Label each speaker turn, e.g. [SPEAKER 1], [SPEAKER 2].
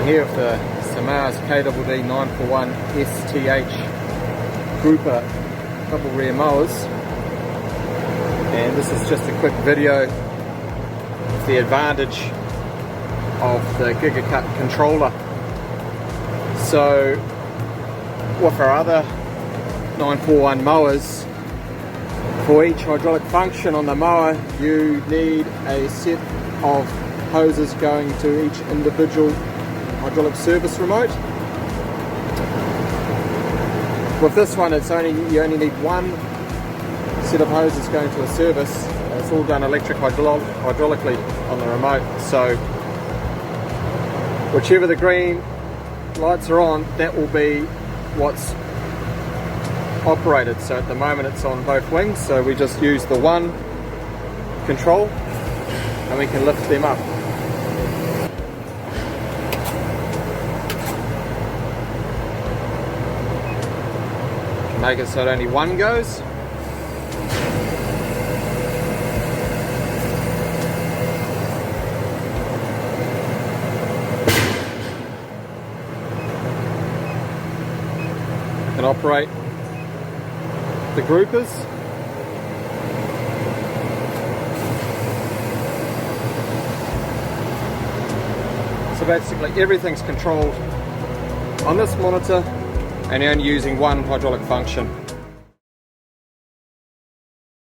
[SPEAKER 1] here with the SaMASZ KDD941STH grouper double rear mowers, and this is just a quick video of the advantage of the GigaCUT controller. So with our other 941 mowers, for each hydraulic function on the mower you need a set of hoses going to each individual hydraulic service remote. With this one, you only need one set of hoses going to a service. It's all done hydraulically on the remote, so whichever the green lights are on, that will be what's operated. So at the moment it's on both wings, so we just use the one control and we can lift them up. Make it so that only one goes. You can operate the groupers. So basically everything's controlled on this monitor and only using one hydraulic function.